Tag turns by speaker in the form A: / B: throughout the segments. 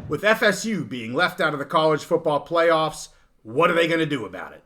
A: With FSU being left out of the college football playoffs, what are they going to do about it?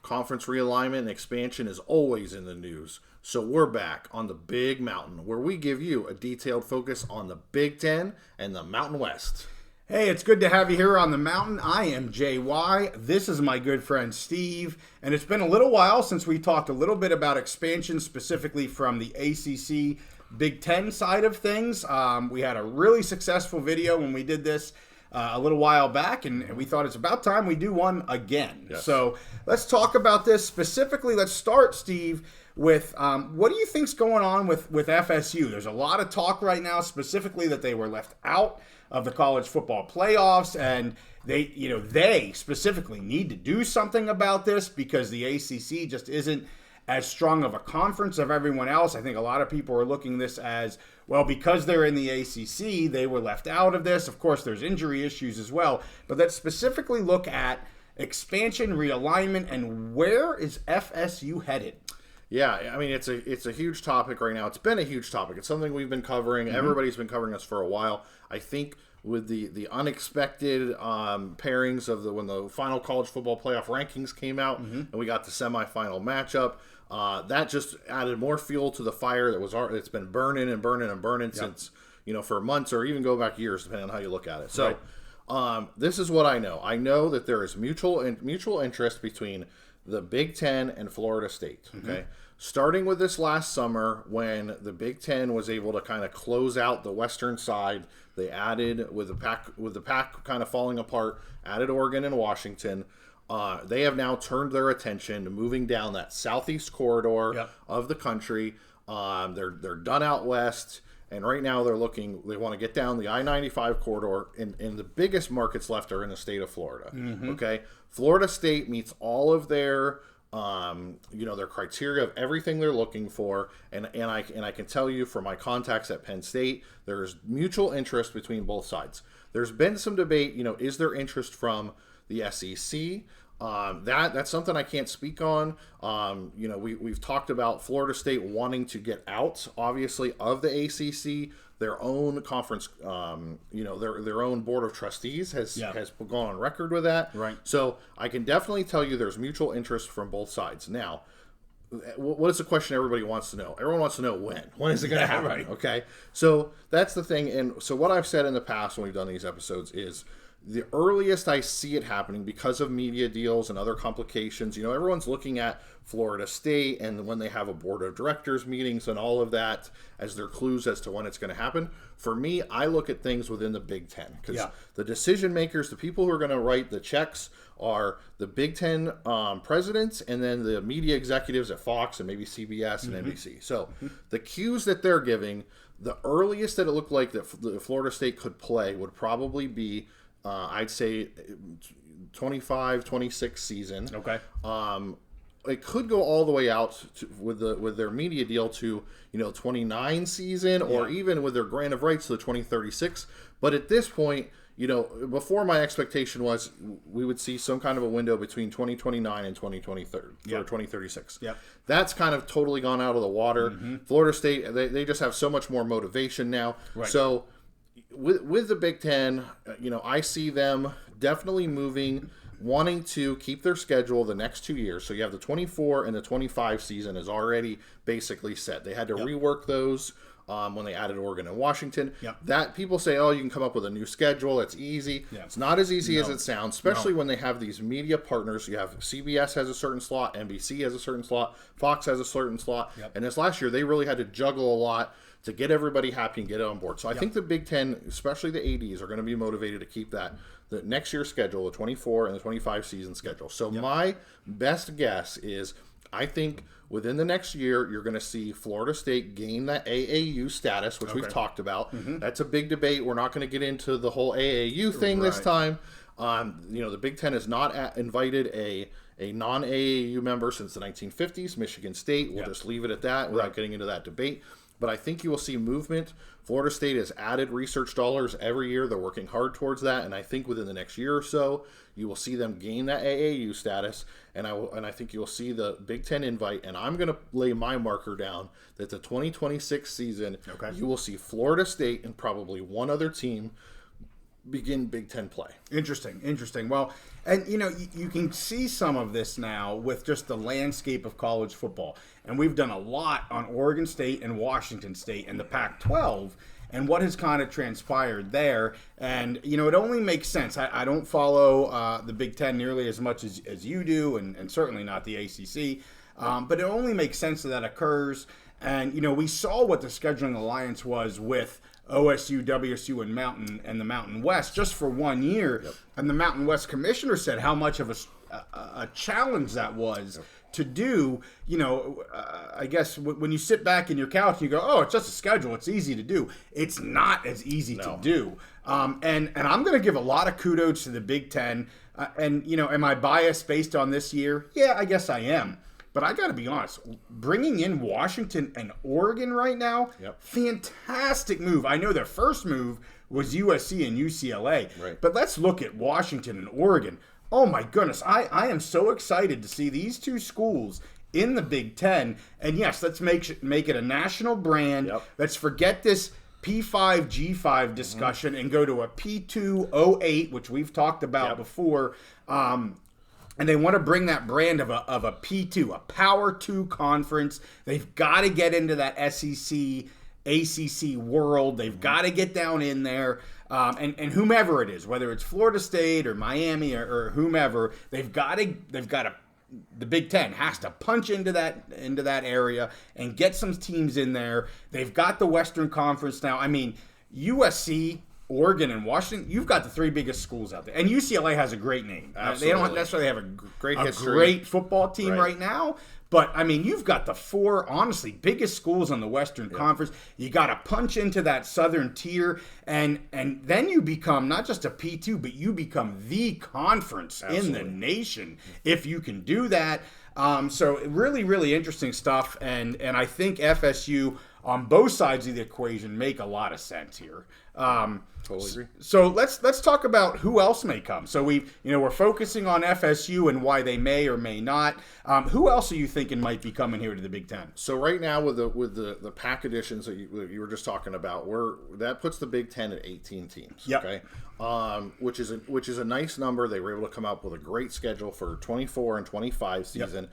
B: Conference realignment and expansion is always in the news. So we're back on the Big Mountain, where we give you a detailed focus on the Big Ten and the Mountain West.
A: Hey, it's good to have you here on the mountain. I am JY. This is my good friend Steve. And it's been a little while since we talked a little bit about expansion, specifically from the ACC Big Ten side of things. We had a really successful video when we did this a little while back, and we thought it's about time we do one again.
B: Yes.
A: So let's talk about this specifically. Let's start, Steve, with what do you think's going on with FSU? There's a lot of talk right now, specifically that they were left out of the college football playoffs, and they specifically need to do something about this because the ACC just isn't as strong of a conference of everyone else. I think a lot of people are looking at this as, well, because they're in the ACC, they were left out of this. Of course, there's injury issues as well. But let's specifically look at expansion, realignment, and where is FSU headed?
B: Yeah, I mean, it's a huge topic right now. It's been a huge topic. It's something we've been covering. Everybody's been covering us for a while. I think with the unexpected pairings of when the final college football playoff rankings came out and we got the semifinal matchup, that just added more fuel to the fire it's been burning since, for months or even go back years, depending on how you look at it. So this is what I know. I know that there is mutual interest between the Big Ten and Florida State. Okay. Starting with this last summer when the Big Ten was able to kind of close out the western side, they added, with the pack kind of falling apart, added Oregon and Washington. They have now turned their attention to moving down that southeast corridor of the country. They're done out west, and right now they want to get down the I-95 corridor, and the biggest markets left are in the state of Florida. Okay, Florida State meets all of their their criteria of everything they're looking for, and I can tell you from my contacts at Penn State, there's mutual interest between both sides. There's been some debate, is there interest from the SEC? That's something I can't speak on. We've talked about Florida State wanting to get out, obviously, of the ACC. Their own conference, their own board of trustees has gone on record with that.
A: Right.
B: So I can definitely tell you there's mutual interest from both sides. Now, what is the question everybody wants to know? Everyone wants to know when. When is it going to happen?
A: Right.
B: Okay. So that's the thing. And so what I've said in the past when we've done these episodes is the earliest I see it happening because of media deals and other complications. Everyone's looking at Florida State and when they have a board of directors meetings and all of that as their clues as to when it's going to happen. For me, I look at things within the Big Ten because the decision makers, the people who are going to write the checks, are the Big Ten presidents and then the media executives at Fox and maybe CBS and NBC. So the cues that they're giving, the earliest that it looked like that Florida State could play would probably be I'd say 25, 26 season.
A: Okay.
B: It could go all the way out with their media deal to 29 season or even with their grant of rights to the 2036. But at this point, before my expectation was we would see some kind of a window between 2029 and 2023 or 2036.
A: Yeah.
B: That's kind of totally gone out of the water. Florida State, they just have so much more motivation now.
A: Right.
B: So with the Big Ten, I see them definitely wanting to keep their schedule the next 2 years. So you have the 24 and the 25 season is already basically set. They had to rework those when they added Oregon and Washington. That people say, you can come up with a new schedule. It's easy. It's not as easy as it sounds, especially when they have these media partners. You have CBS has a certain slot, NBC has a certain slot, Fox has a certain slot. And this last year, they really had to juggle a lot to get everybody happy and get it on board. So I think the Big Ten, especially the ADs, are going to be motivated to keep the next year's schedule, the 24 and the 25 season schedule. So my best guess is I think within the next year, you're going to see Florida State gain that AAU status, which we've talked about. That's a big debate. We're not going to get into the whole AAU thing this time. The Big Ten has not invited a non-AAU member since the 1950s, Michigan State. We'll just leave it at that without getting into that debate. But I think you will see movement. Florida State has added research dollars every year. They're working hard towards that, and I think within the next year or so, you will see them gain that AAU status, and I think you'll see the Big Ten invite. And I'm going to lay my marker down that the 2026 season, you will see Florida State and probably one other team begin Big Ten play.
A: Interesting. Well, and you can see some of this now with just the landscape of college football. And we've done a lot on Oregon State and Washington State and the Pac-12 and what has kind of transpired there. And, it only makes sense. I don't follow the Big Ten nearly as much as you do, and certainly not the ACC. But it only makes sense that occurs. And, we saw what the scheduling alliance was with OSU, WSU, and the Mountain West just for 1 year.
B: Yep.
A: And the Mountain West commissioner said how much of a challenge that was to do. I guess when you sit back in your couch and you go, oh, it's just a schedule, it's easy to do. It's not as easy to do. And I'm going to give a lot of kudos to the Big Ten. Am I biased based on this year? Yeah, I guess I am. But I got to be honest, bringing in Washington and Oregon right now, fantastic move. I know their first move was USC and UCLA, but let's look at Washington and Oregon. Oh my goodness, I am so excited to see these two schools in the Big Ten. And yes, let's make it a national brand. Let's forget this P5, G5 discussion and go to a P208, which we've talked about before. And they want to bring that brand of a P2, a Power 2 conference. They've got to get into that SEC, ACC world. They've got to get down in there. And whomever it is, whether it's Florida State or Miami or whomever, they've got to. The Big Ten has to punch into that area and get some teams in there. They've got the Western Conference now. I mean, USC, Oregon, and Washington, you've got the three biggest schools out there. And UCLA has a great name. They don't necessarily have a great football team right now. But, I mean, you've got the four, honestly, biggest schools on the Western Conference. You got to punch into that southern tier. And then you become not just a P2, but you become the conference in the nation if you can do that. So really, really interesting stuff. And I think FSU on both sides of the equation make a lot of sense here.
B: Totally agree.
A: So let's talk about who else may come. So we're focusing on FSU and why they may or may not. Who else are you thinking might be coming here to the Big Ten?
B: So right now with the pack additions that you were just talking about, that puts the Big Ten at 18 teams. Okay, which is a nice number. They were able to come up with a great schedule for 24 and 25 season.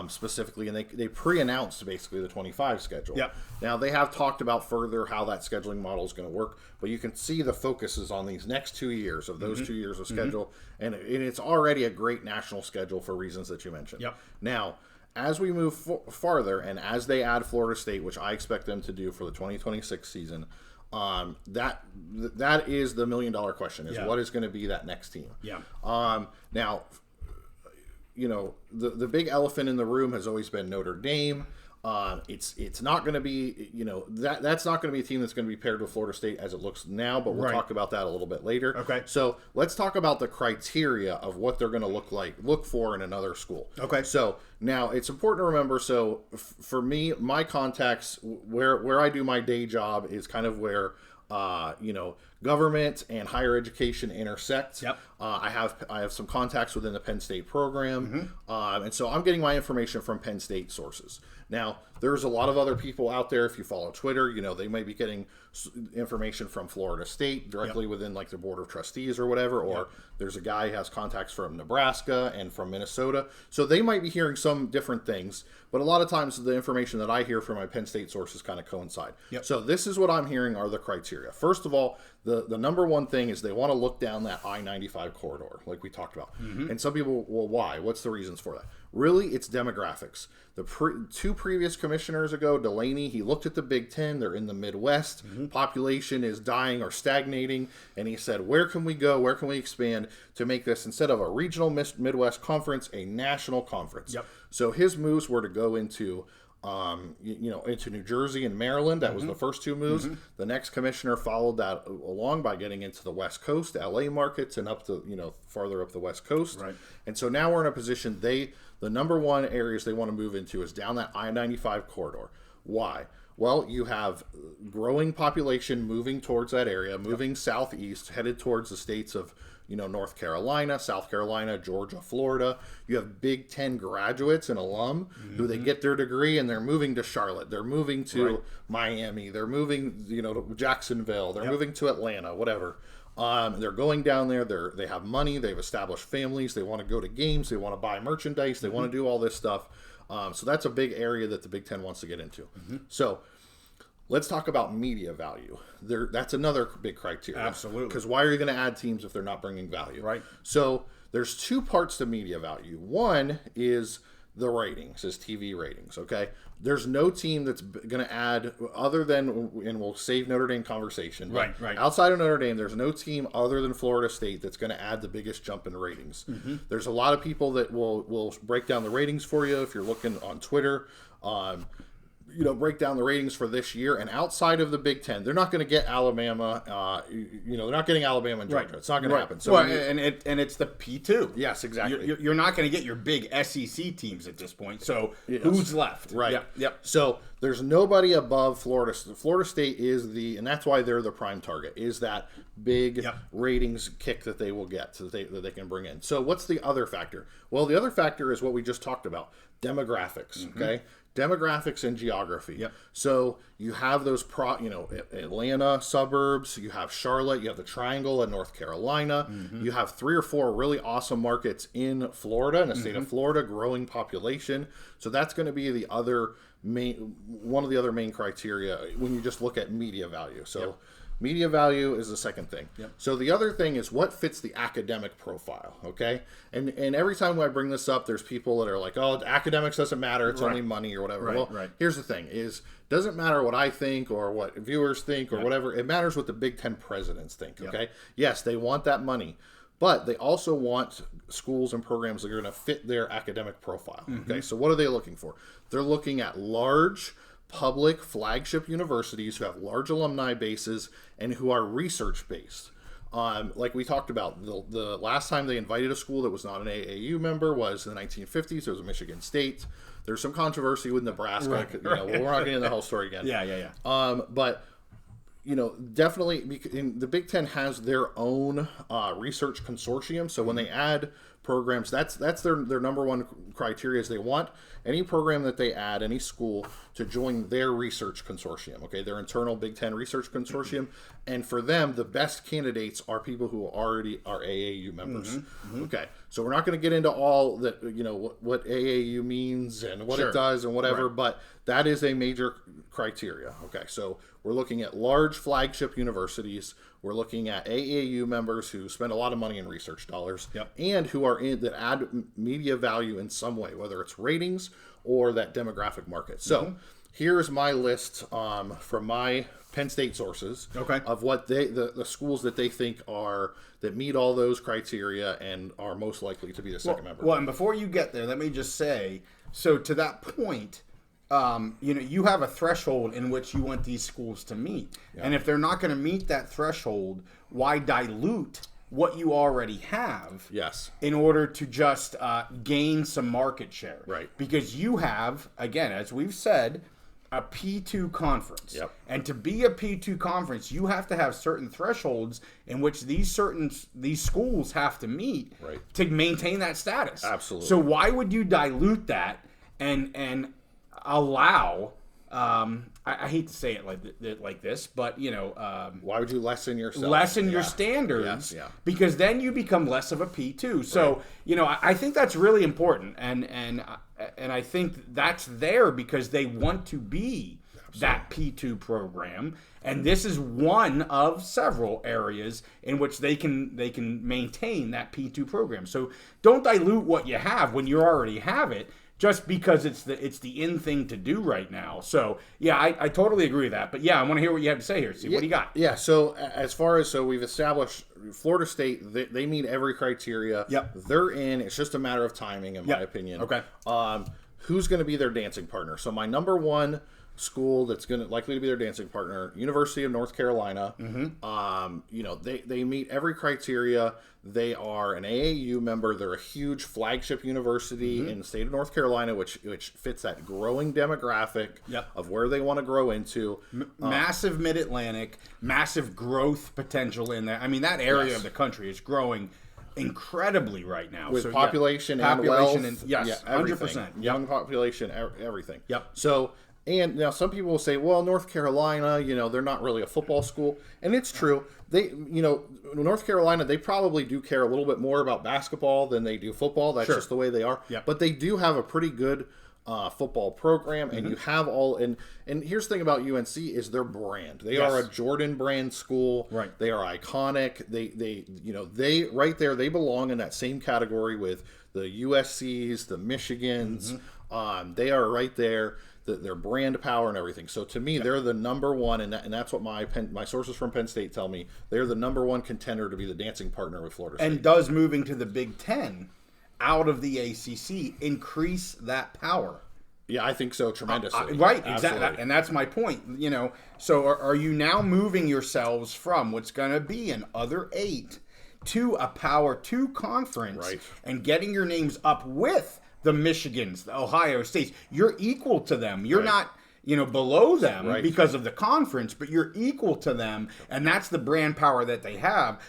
B: Specifically, and they pre-announced basically the 25 schedule. Now they have talked about further how that scheduling model is going to work, but you can see the focus is on these next 2 years of those 2 years of schedule, and it's already a great national schedule for reasons that you mentioned. Now, as we move farther, and as they add Florida State, which I expect them to do for the 2026 season, that is the $1 million question: is what is going to be that next team? Now, the big elephant in the room has always been Notre Dame. It's not going to be, that's not going to be a team that's going to be paired with Florida State as it looks now, but we'll talk about that a little bit later.
A: Okay.
B: So let's talk about the criteria of what they're going to look for in another school.
A: Okay.
B: So now it's important to remember. So for me, my contacts where I do my day job is kind of where, government and higher education intersect. I have some contacts within the Penn State program, and so I'm getting my information from Penn State sources. Now, there's a lot of other people out there. If you follow Twitter, they might be getting information from Florida State directly within like the board of trustees or whatever, or there's a guy who has contacts from Nebraska and from Minnesota. So they might be hearing some different things, but a lot of times the information that I hear from my Penn State sources kind of coincide. So this is what I'm hearing are the criteria. First of all, the number one thing is they want to look down that I-95 corridor, like we talked about. And some people, well, why? What's the reasons for that? Really, it's demographics. The two previous commissioners ago, Delaney, he looked at the Big Ten. They're in the Midwest. Population is dying or stagnating. And he said, where can we go? Where can we expand to make this, instead of a regional Midwest conference, a national conference? So his moves were to go into into New Jersey and Maryland. That was the first two moves. The next commissioner followed that along by getting into the West Coast, LA markets, and up to, farther up the West Coast. And so now we're in a position, the number one areas they want to move into is down that I-95 corridor. Why? Well, you have growing population moving towards that area, moving southeast, headed towards the states of, North Carolina, South Carolina, Georgia, Florida. You have Big Ten graduates and alum who they get their degree and they're moving to Charlotte. They're moving to Miami. They're moving, to Jacksonville. They're moving to Atlanta, whatever. They're going down there. They have money. They've established families. They want to go to games. They want to buy merchandise. They want to do all this stuff. So that's a big area that the Big Ten wants to get into. So let's talk about media value. That's another big criteria.
A: Absolutely.
B: Because why are you going to add teams if they're not bringing value?
A: Right.
B: So there's two parts to media value. One is the ratings, is TV ratings, okay? There's no team that's going to add, other than, and we'll save Notre Dame conversation.
A: Right.
B: Outside of Notre Dame, there's no team other than Florida State that's going to add the biggest jump in ratings. There's a lot of people that will break down the ratings for you if you're looking on Twitter. Break down the ratings for this year, and outside of the Big Ten, they're not going to get Alabama. They're not getting Alabama and Georgia. It's not going to happen. So,
A: and it's the P2.
B: Yes, exactly.
A: You're not going to get your big SEC teams at this point. So who's left?
B: Right.
A: Yep.
B: So there's nobody above Florida. Florida State is and that's why they're the prime target. Is that big ratings kick that they will get, so that they can bring in. So what's the other factor? Well, the other factor is what we just talked about: demographics. Okay. Demographics and geography. So you have those Atlanta suburbs, you have Charlotte, you have the Triangle in North Carolina, you have 3 or 4 really awesome markets in Florida, in the state of Florida, growing population. So that's going to be one of the other main criteria when you just look at media value. So media value is the second thing. So the other thing is what fits the academic profile, okay? And every time I bring this up, there's people that are like, oh, academics doesn't matter, it's only money or whatever. Here's the thing, doesn't matter what I think or what viewers think or whatever. It matters what the Big Ten presidents think, okay? Yes, they want that money, but they also want schools and programs that are going to fit their academic profile, okay? So what are they looking for? They're looking at large public flagship universities who have large alumni bases and who are research based. Like we talked about, the last time they invited a school that was not an AAU member was in the 1950s. It was Michigan State. There's some controversy with Nebraska. We're not getting into the whole story again. But definitely, the Big Ten has their own research consortium. So when they add programs, that's their number one criteria, is they want any program that they add, any school, to join their research consortium, okay, their internal Big Ten research consortium. And for them, the best candidates are people who already are AAU members. Okay, so we're not going to get into all that, what AAU means and what it does and whatever, but that is a major criteria. Okay, so we're looking at large flagship universities. We're looking at AAU members who spend a lot of money in research dollars and who are that add media value in some way, whether it's ratings or that demographic market. So here's my list from my Penn State sources of what the schools that they think that meet all those criteria and are most likely to be the second member.
A: Well, and before you get there, let me just say, so to that point, you have a threshold in which you want these schools to meet. And if they're not going to meet that threshold, why dilute what you already have in order to just gain some market share? Because you have, again, as we've said, a P2 conference. And to be a P2 conference, you have to have certain thresholds in which these schools have to meet to maintain that status.
B: Absolutely.
A: So why would you dilute that and allow I hate to say it like this, but
B: why would you lessen yourself?
A: Lessen your standards, because then you become less of a P2. So I think that's really important, and I think that's there because they want to be that P2 program, and this is one of several areas in which they can maintain that P2 program. So don't dilute what you have when you already have it, just because it's the in thing to do right now. So I totally agree with that. But I want to hear what you have to say here. See, what do you got?
B: Yeah. So as far as we've established Florida State, they meet every criteria. They're in. It's just a matter of timing, in my opinion.
A: Okay.
B: Who's going to be their dancing partner? So my number one school that's likely to be their dancing partner, University of North Carolina. They meet every criteria. They are an AAU member. They're a huge flagship university in the state of North Carolina, which fits that growing demographic of where they want to grow into.
A: Massive Mid-Atlantic, massive growth potential in there. I mean, that area of the country is growing incredibly right now.
B: With population and wealth.
A: And, yes, 100%.
B: Young population, everything.
A: Yep.
B: So, and now some people will say, well, North Carolina, they're not really a football school. And it's true. They, North Carolina, they probably do care a little bit more about basketball than they do football. That's just the way they are.
A: Yep.
B: But they do have a pretty good football program, and you have all, and here's the thing about UNC is their brand. They are a Jordan brand school.
A: Right.
B: They are iconic. They right there, they belong in that same category with the USCs, the Michigans. They are right there. Their brand power and everything. So to me, they're the number one, and that's what my sources from Penn State tell me. They're the number one contender to be the dancing partner with Florida State.
A: And does moving to the Big Ten out of the ACC increase that power?
B: Yeah, I think so tremendously.
A: Right,
B: Absolutely.
A: exactly. And that's my point. So are you now moving yourselves from what's going to be an other 8 to a Power 2 conference and getting your names up with the Michigans, the Ohio States? You're equal to them. You're not below them because of the conference, but you're equal to them, and that's the brand power that they have.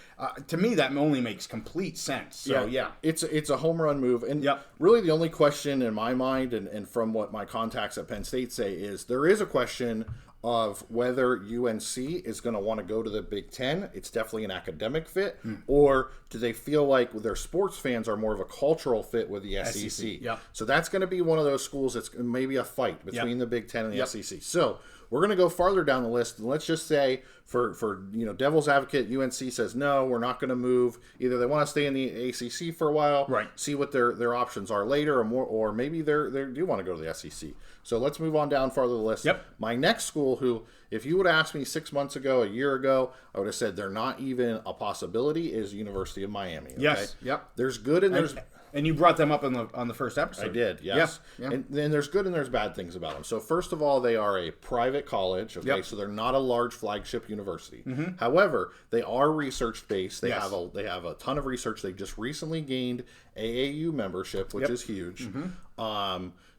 A: To me, that only makes complete sense. So,
B: it's a home run move. And really the only question in my mind, and from what my contacts at Penn State say, is there is a question of whether UNC is going to want to go to the Big Ten. It's definitely an academic fit. Or do they feel like their sports fans are more of a cultural fit with the SEC? So that's going to be one of those schools that's maybe a fight between the Big Ten and the SEC. So we're going to go farther down the list. And let's just say, for devil's advocate, UNC says, no, we're not going to move. Either they want to stay in the ACC for a while, see what their options are later, or maybe they do want to go to the SEC. So let's move on down farther the list. My next school, who, if you would have asked me 6 months ago, a year ago, I would have said they're not even a possibility, is University of Miami. Okay?
A: Yes.
B: There's good and there's...
A: And you brought them up on the first episode.
B: I did, yes. And then there's good and there's bad things about them. So first of all, they are a private college, okay? So they're not a large flagship university. However, they are research-based. They have a ton of research. They just recently gained AAU membership, which is huge.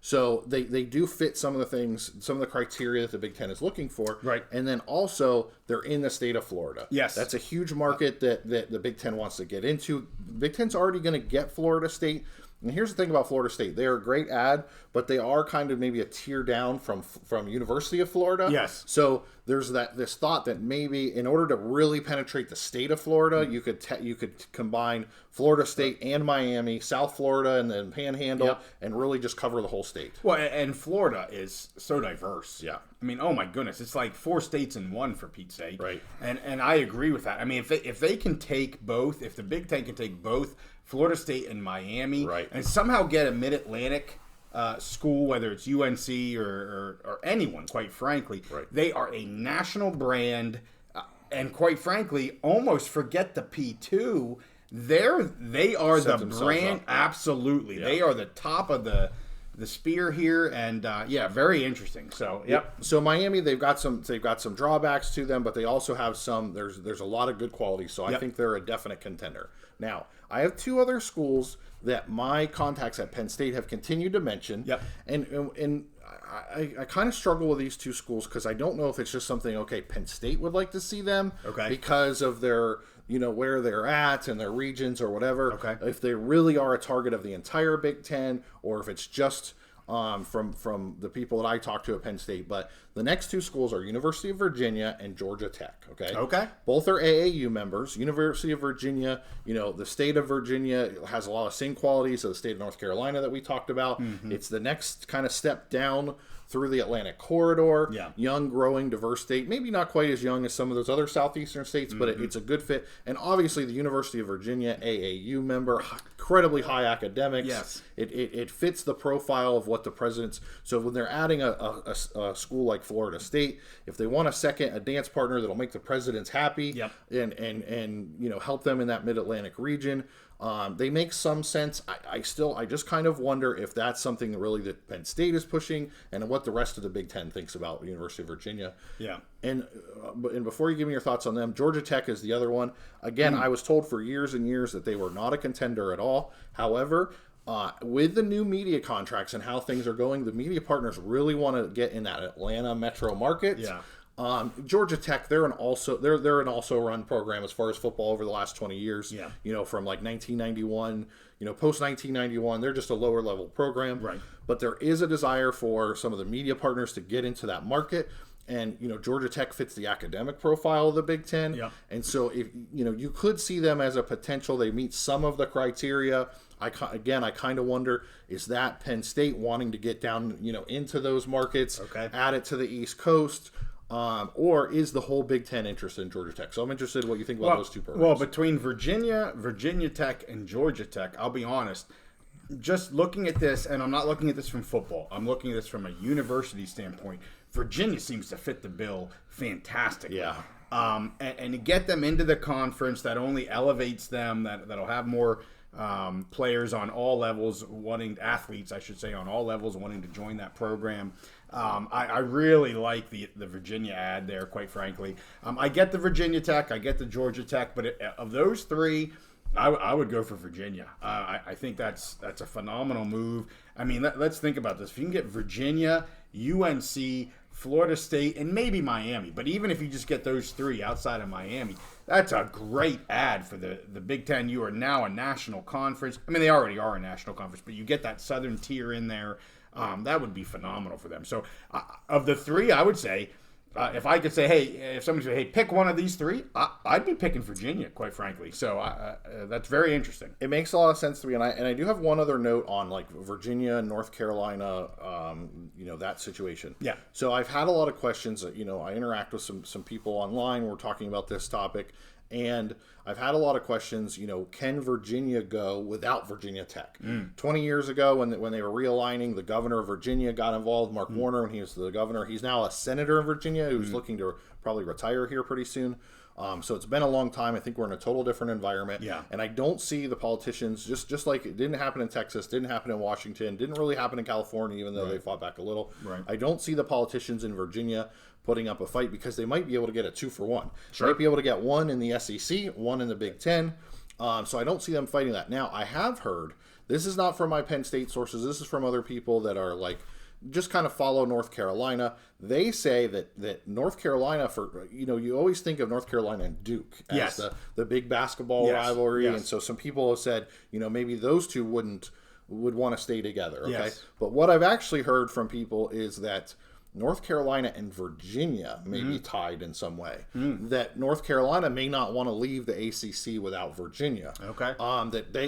B: So they do fit some of the things, some of the criteria that the Big Ten is looking for. And then also, they're in the state of Florida. That's a huge market that the Big Ten wants to get into. Big Ten's already going to get Florida State. And here's the thing about Florida State. They are a great ad, but they are kind of maybe a tier down from University of Florida. So there's this thought that maybe in order to really penetrate the state of Florida, you could combine Florida State and Miami, South Florida, and then Panhandle, and really just cover the whole state.
A: Well, and Florida is so diverse. I mean, oh my goodness, it's like 4 states in one, for Pete's sake. And I agree with that. I mean, if they can take both, if the Big Ten can take both Florida State and Miami, and somehow get a Mid-Atlantic school, whether it's UNC or anyone, quite frankly, they are a national brand, and quite frankly, almost forget the P2. They are the brand. Absolutely, they are the top of the spear here, and very interesting. So
B: So Miami, they've got some drawbacks to them, but they also have some. There's a lot of good quality. So I think they're a definite contender. Now, I have 2 other schools that my contacts at Penn State have continued to mention. And I kind of struggle with these 2 schools because I don't know if it's just something, Penn State would like to see them because of their, where they're at and their regions or whatever. If they really are a target of the entire Big Ten, or if it's just from the people that I talked to at Penn State. But the next 2 schools are University of Virginia and Georgia Tech. Both are AAU members. University of Virginia, the state of Virginia has a lot of same qualities of the state of North Carolina that we talked about. It's the next kind of step down through the Atlantic corridor. Young, growing, diverse state. Maybe not quite as young as some of those other southeastern states, but it's a good fit. And obviously the University of Virginia, AAU member, incredibly high academics. It fits the profile of what the president's... So when they're adding a school like Florida State, if they want a dance partner that'll make the presidents happy and help them in that Mid-Atlantic region, They make some sense. I just kind of wonder if that's something that really that Penn State is pushing, and what the rest of the Big Ten thinks about the University of Virginia.
A: Yeah.
B: And before you give me your thoughts on them, Georgia Tech is the other one. Again, I was told for years and years that they were not a contender at all. However, with the new media contracts and how things are going, the media partners really want to get in that Atlanta metro market.
A: Yeah.
B: Georgia Tech, they're an also run program as far as football over the last 20 years.
A: Yeah.
B: From like 1991, post 1991, they're just a lower level program.
A: Right.
B: But there is a desire for some of the media partners to get into that market. And, Georgia Tech fits the academic profile of the Big Ten.
A: Yeah.
B: And so, if you could see them as a potential, they meet some of the criteria. I kind of wonder, is that Penn State wanting to get down, into those markets, add it to the East Coast, or is the whole Big Ten interested in Georgia Tech? So I'm interested in what you think about those two programs.
A: Well, between Virginia Tech, and Georgia Tech, I'll be honest, just looking at this, and I'm not looking at this from football, I'm looking at this from a university standpoint, Virginia seems to fit the bill fantastically.
B: Yeah.
A: And to get them into the conference, that only elevates them, that'll have more players on all levels athletes, I should say, on all levels wanting to join that program. I really like the Virginia ad there, quite frankly. I get the Virginia Tech, I get the Georgia Tech, but of those three, I would go for Virginia. I think that's a phenomenal move. I mean, let's think about this. If you can get Virginia, UNC, Florida State, and maybe Miami, but even if you just get those three outside of Miami, that's a great ad for the Big Ten. You are now a national conference. I mean, they already are a national conference, but you get that southern tier in there. That would be phenomenal for them. So of the three, I would say, if I could say, if somebody said, pick one of these three, I'd be picking Virginia, quite frankly. So that's very interesting.
B: It makes a lot of sense to me, and I do have one other note on like Virginia, North Carolina, that situation.
A: Yeah.
B: So I've had a lot of questions. I interact with some people online. We're talking about this topic, and I've had a lot of questions. Can Virginia go without Virginia Tech? 20 years ago, when they were realigning, the governor of Virginia got involved. Mark Warner, when he was the governor, he's now a senator in Virginia who's looking to probably retire here pretty soon. So it's been a long time. I think we're in a total different environment.
A: Yeah.
B: And I don't see the politicians, just like it didn't happen in Texas, didn't happen in Washington, didn't really happen in California, even though they fought back a little.
A: Right.
B: I don't see the politicians in Virginia putting up a fight because they might be able to get a 2-for-1.
A: Sure.
B: They might be able to get one in the SEC, one in the Big Ten. So I don't see them fighting that. Now, I have heard, this is not from my Penn State sources, this is from other people that are like, just kind of follow North Carolina. They say that North Carolina, you always think of North Carolina and Duke as the big basketball rivalry.
A: Yes.
B: And so some people have said, maybe those two would want to stay together. Okay.
A: Yes.
B: But what I've actually heard from people is that North Carolina and Virginia may be tied in some way. That North Carolina may not want to leave the ACC without Virginia.
A: Okay.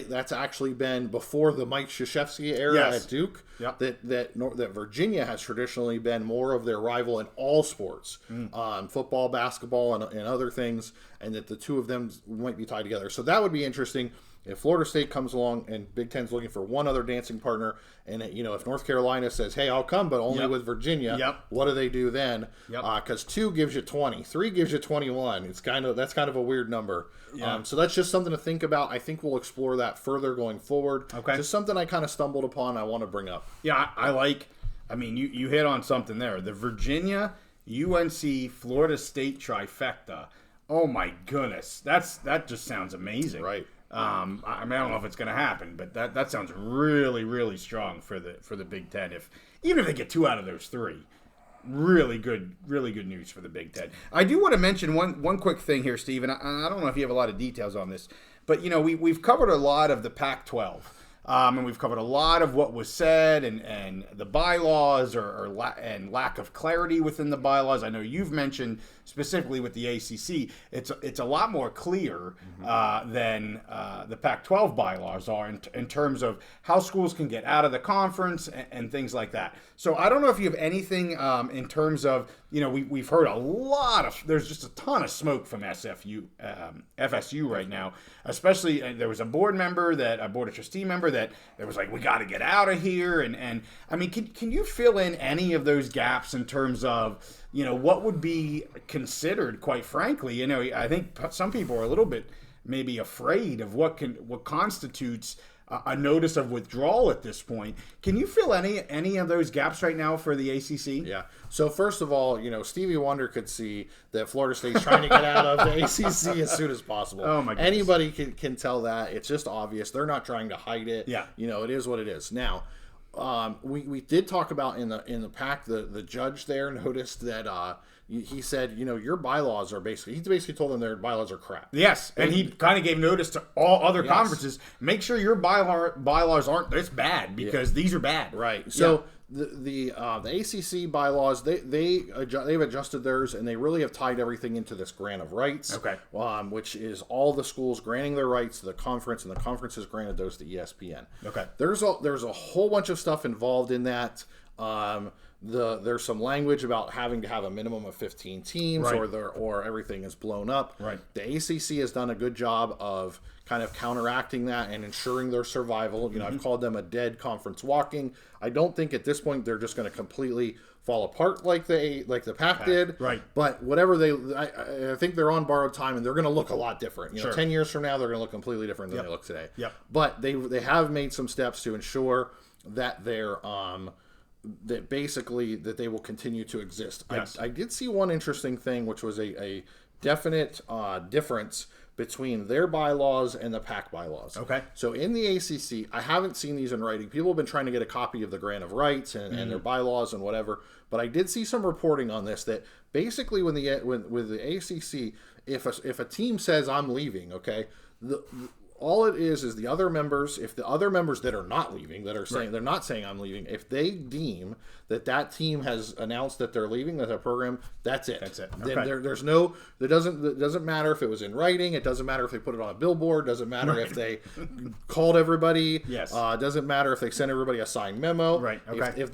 B: That's actually been before the Mike Krzyzewski era at Duke.
A: Yep.
B: That Virginia has traditionally been more of their rival in all sports, football, basketball, and other things, and that the two of them might be tied together. So that would be interesting. If Florida State comes along and Big Ten's looking for one other dancing partner, and if North Carolina says, "Hey, I'll come, but only with Virginia," what do they do then? Because 2 gives you 20, 3 gives you 21. That's kind of a weird number. So that's just something to think about. I think we'll explore that further going forward.
A: Okay.
B: Just something I kind of stumbled upon. I want to bring up.
A: Yeah, you hit on something there. The Virginia, UNC, Florida State trifecta. Oh my goodness, that just sounds amazing.
B: Right.
A: I don't know if it's going to happen, but that sounds really, really strong for the Big Ten. Even if they get 2 out of those 3, really good news for the Big Ten. I do want to mention one quick thing here, Steve, and I don't know if you have a lot of details on this, but we've covered a lot of the Pac-12. And we've covered a lot of what was said and the bylaws and lack of clarity within the bylaws. I know you've mentioned specifically with the ACC, it's a lot more clear than the Pac-12 bylaws are in terms of how schools can get out of the conference and things like that. So I don't know if you have anything in terms of, we've heard there's just a ton of smoke from FSU right now, especially there was a board of trustee member that was like, we got to get out of here. And I mean, can you fill in any of those gaps in terms of, what would be considered, quite frankly, I think some people are a little bit maybe afraid of what constitutes a notice of withdrawal at this point. Can you fill any of those gaps right now for the ACC?
B: Yeah. So first of all, Stevie Wonder could see that Florida State's trying to get out of the ACC as soon as possible.
A: Oh my goodness.
B: Anybody can tell that. It's just obvious. They're not trying to hide it.
A: Yeah.
B: It is what it is. Now, we did talk about in the pack, the judge there noticed that he said, your bylaws are he basically told them their bylaws are crap.
A: Yes, and he kind of gave notice to all other conferences. Make sure your bylaws aren't this bad, because these are bad.
B: Right. So the ACC bylaws, they've adjusted theirs, and they really have tied everything into this grant of rights.
A: Okay.
B: Which is all the schools granting their rights to the conference, and the conference has granted those to ESPN.
A: Okay.
B: There's a whole bunch of stuff involved in that. There's some language about having to have a minimum of 15 teams,
A: right,
B: or everything is blown up.
A: Right.
B: The ACC has done a good job of kind of counteracting that and ensuring their survival. I've called them a dead conference walking. I don't think at this point they're just going to completely fall apart like the Pac did.
A: Right.
B: But whatever I think they're on borrowed time, and they're going to look a lot different.
A: Sure.
B: 10 years from now, they're going to look completely different than they look today.
A: Yep.
B: But they have made some steps to ensure that they're that basically that they will continue to exist.
A: Yes.
B: I did see one interesting thing, which was a definite difference between their bylaws and the PAC bylaws.
A: Okay.
B: So in the ACC, I haven't seen these in writing. People have been trying to get a copy of the grant of rights and their bylaws and whatever, but I did see some reporting on this that basically with the ACC, if a team says I'm leaving, okay, all it is the other members, if the other members that are not leaving, that are saying, they're not saying I'm leaving, if they deem that team has announced that they're leaving, that program, that's it.
A: That's it.
B: Okay.
A: Then
B: there's no, it doesn't matter if it was in writing, it doesn't matter if they put it on a billboard, doesn't matter if they called everybody,
A: yes,
B: doesn't matter if they sent everybody a signed memo.
A: Right. Okay.
B: If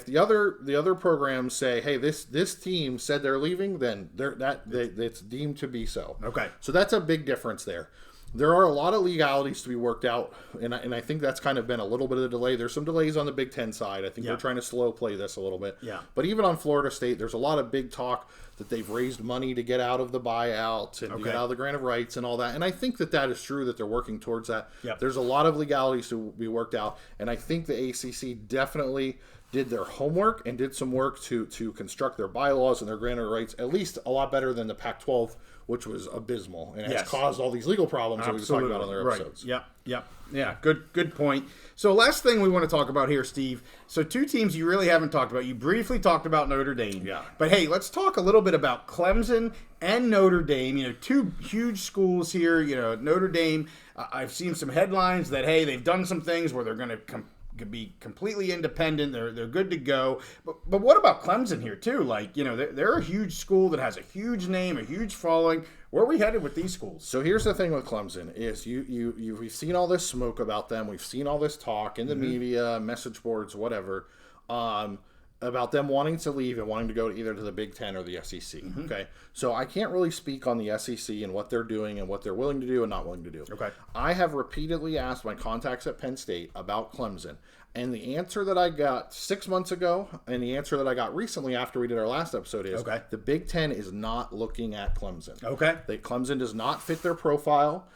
B: the other programs say, hey, this team said they're leaving, then it's deemed to be so.
A: Okay.
B: So that's a big difference there. There are a lot of legalities to be worked out, and I think that's kind of been a little bit of a delay. There's some delays on the Big Ten side. I think they're trying to slow play this a little bit.
A: Yeah.
B: But even on Florida State, there's a lot of big talk that they've raised money to get out of the buyout and to get out of the grant of rights and all that. And I think that is true, that they're working towards that.
A: Yep.
B: There's a lot of legalities to be worked out, and I think the ACC definitely did their homework and did some work to construct their bylaws and their grant of rights at least a lot better than the Pac-12, which was abysmal, and has caused all these legal problems that we've talked about on their episodes.
A: Right. Yep. Yeah. Good point. So last thing we want to talk about here, Steve. So two teams you really haven't talked about. You briefly talked about Notre Dame.
B: Yeah.
A: But hey, let's talk a little bit about Clemson and Notre Dame. Two huge schools here. Notre Dame. I've seen some headlines that hey, they've done some things where they're going to be completely independent. They're good to go. But what about Clemson here too? They're a huge school that has a huge name, a huge following. Where are we headed with these schools?
B: So here's the thing with Clemson is we've seen all this smoke about them. We've seen all this talk in the media, message boards, whatever, about them wanting to leave and wanting to go either to the Big Ten or the SEC. Okay, so I can't really speak on the SEC and what they're doing and what they're willing to do and not willing to do.
A: Okay,
B: I have repeatedly asked my contacts at Penn State about Clemson, and the answer that I got 6 months ago and the answer that I got recently after we did our last episode is the Big Ten is not looking at Clemson.
A: Okay,
B: Clemson does not fit their profile.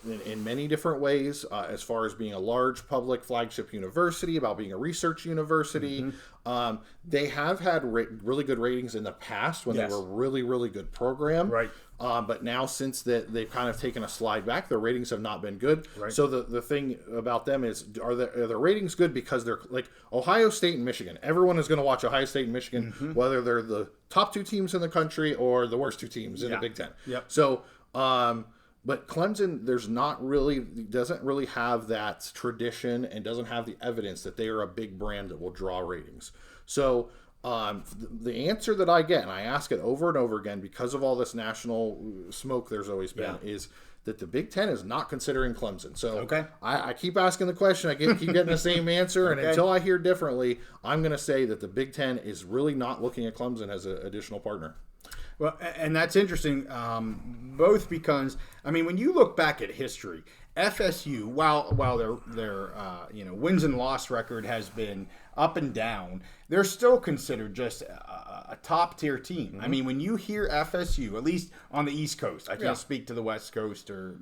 B: In many different ways, as far as being a large public flagship university, about being a research university. They have had really good ratings in the past when they were really, really good program.
A: Right.
B: But now since they've kind of taken a slide back, their ratings have not been good.
A: Right.
B: So the thing about them is, are their ratings good because they're like Ohio State and Michigan? Everyone is going to watch Ohio State and Michigan, whether they're the top two teams in the country or the worst two teams in the Big Ten.
A: Yep.
B: So, but Clemson, doesn't really have that tradition and doesn't have the evidence that they are a big brand that will draw ratings. So the answer that I get, and I ask it over and over again because of all this national smoke there's always been, is that the Big Ten is not considering Clemson. So I keep asking the question, I keep getting the same answer, and until I hear differently, I'm going to say that the Big Ten is really not looking at Clemson as an additional partner.
A: Well, and that's interesting, both because, when you look back at history, FSU, while their wins and loss record has been up and down, they're still considered just a top tier team. I mean, when you hear FSU, at least on the East Coast, I can't speak to the West Coast or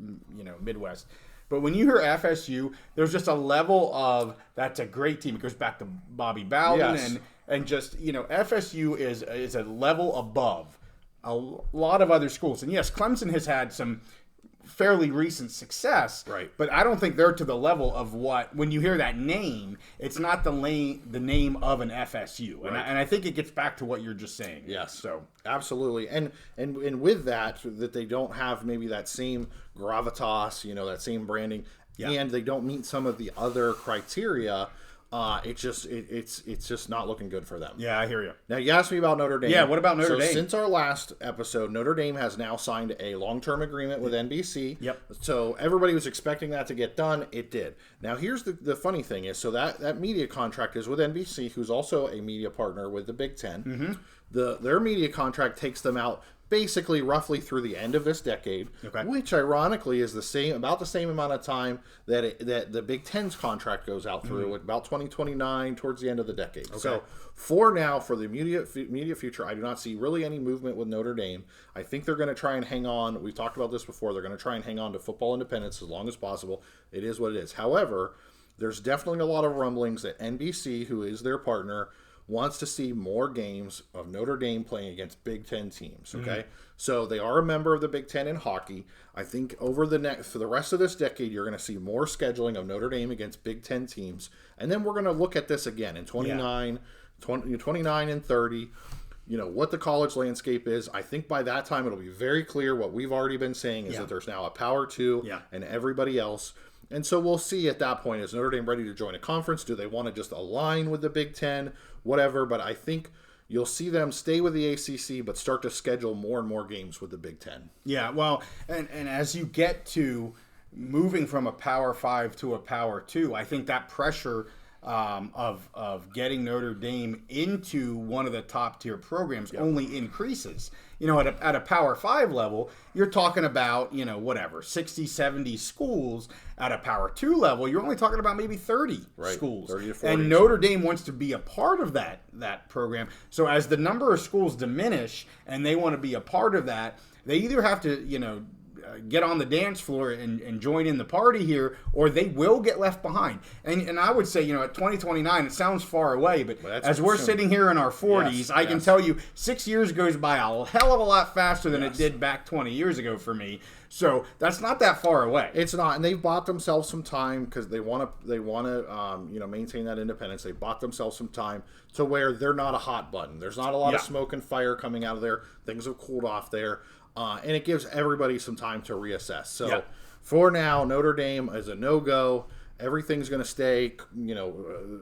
A: Midwest. But when you hear FSU, there's just a level of that's a great team. It goes back to Bobby Bowden and just FSU is a level above a lot of other schools. And yes, Clemson has had some fairly recent success,
B: right?
A: But I don't think they're to the level of when you hear that name, it's not the name of an FSU, right. and I think it gets back to what you're just saying.
B: Yes,
A: so
B: absolutely, and with that they don't have maybe that same gravitas, that same branding, and they don't meet some of the other criteria. It's just not looking good for them.
A: Yeah, I hear you.
B: Now, you asked me about Notre Dame.
A: Yeah, what about Notre Dame?
B: Since our last episode, Notre Dame has now signed a long-term agreement with NBC.
A: Yep.
B: So everybody was expecting that to get done. It did. Now, here's the funny thing is, so that media contract is with NBC, who's also a media partner with the Big Ten. Mm-hmm. Their media contract takes them out basically roughly through the end of this decade, which ironically is about the same amount of time that the Big Ten's contract goes out through, about 2029, towards the end of the decade. Okay. So for now, for the immediate future, I do not see really any movement with Notre Dame. I think they're going to try and hang on. We've talked about this before. They're going to try and hang on to football independence as long as possible. It is what it is. However, there's definitely a lot of rumblings that NBC, who is their partner, wants to see more games of Notre Dame playing against Big Ten teams. Okay, so they are a member of the Big Ten in hockey. I think for the rest of this decade, you're going to see more scheduling of Notre Dame against Big Ten teams, and then we're going to look at this again in 29 and 30. What the college landscape is. I think by that time it'll be very clear what we've already been saying is that there's now a Power 2 and everybody else. And so we'll see at that point, is Notre Dame ready to join a conference? Do they want to just align with the Big Ten? Whatever. But I think you'll see them stay with the ACC, but start to schedule more and more games with the Big Ten.
A: Yeah, well, and as you get to moving from a Power 5 to a Power 2, I think that pressure of getting Notre Dame into one of the top tier programs only increases. At a Power 5 level, you're talking about, 60, 70 schools. At a Power 2 level, you're only talking about maybe 30 schools.
B: 30 to 40.
A: And Notre Dame wants to be a part of that program. So as the number of schools diminish and they want to be a part of that, they either have to, get on the dance floor and join in the party here, or they will get left behind. And I would say, at 2029, it sounds far away, but as we're sitting here in our 40s, I can tell you 6 years goes by a hell of a lot faster than it did back 20 years ago for me. So that's not that far away.
B: It's not, and they've bought themselves some time because they want to maintain that independence. They bought themselves some time to where they're not a hot button. There's not a lot of smoke and fire coming out of there. Things have cooled off there. And it gives everybody some time to reassess. So for now, Notre Dame is a no-go. Everything's going to stay,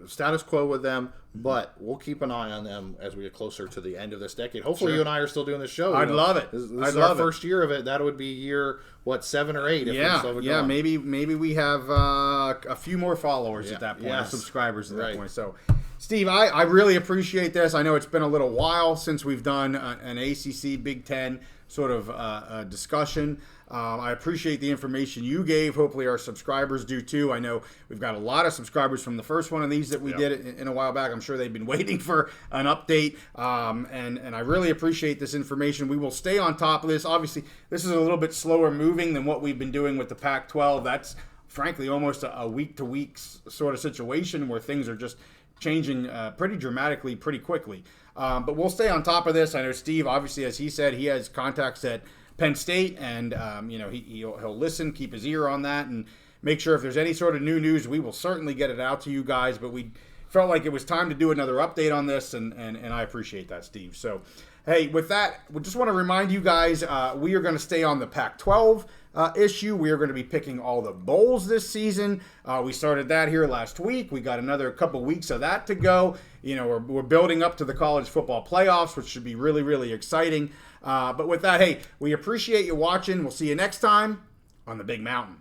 B: status quo with them, but we'll keep an eye on them as we get closer to the end of this decade. Hopefully you and I are still doing this show.
A: I'd love it.
B: This is our first year of it. That would be year, 7 or 8?
A: If maybe we have a few more followers at that point, or subscribers at that point. So, Steve, I really appreciate this. I know it's been a little while since we've done an ACC Big Ten sort of a discussion. I appreciate the information you gave. Hopefully our subscribers do too. I know we've got a lot of subscribers from the first one of these that we did in a while back. I'm sure they've been waiting for an update. And I really appreciate this information. We will stay on top of this. Obviously, this is a little bit slower moving than what we've been doing with the Pac-12. That's frankly almost a week-to-week sort of situation where things are just changing pretty dramatically, pretty quickly. But we'll stay on top of this. I know Steve, obviously, as he said, he has contacts at Penn State, and he'll listen, keep his ear on that, and make sure if there's any sort of new news, we will certainly get it out to you guys. But we felt like it was time to do another update on this, and I appreciate that, Steve. So, hey, with that, we just want to remind you guys, we are going to stay on the Pac-12 issue. We are going to be picking all the bowls this season. We started that here last week. We got another couple weeks of that to go. We're building up to the college football playoffs, which should be really, really exciting. But with that, hey, we appreciate you watching. We'll see you next time on the Big Mountain.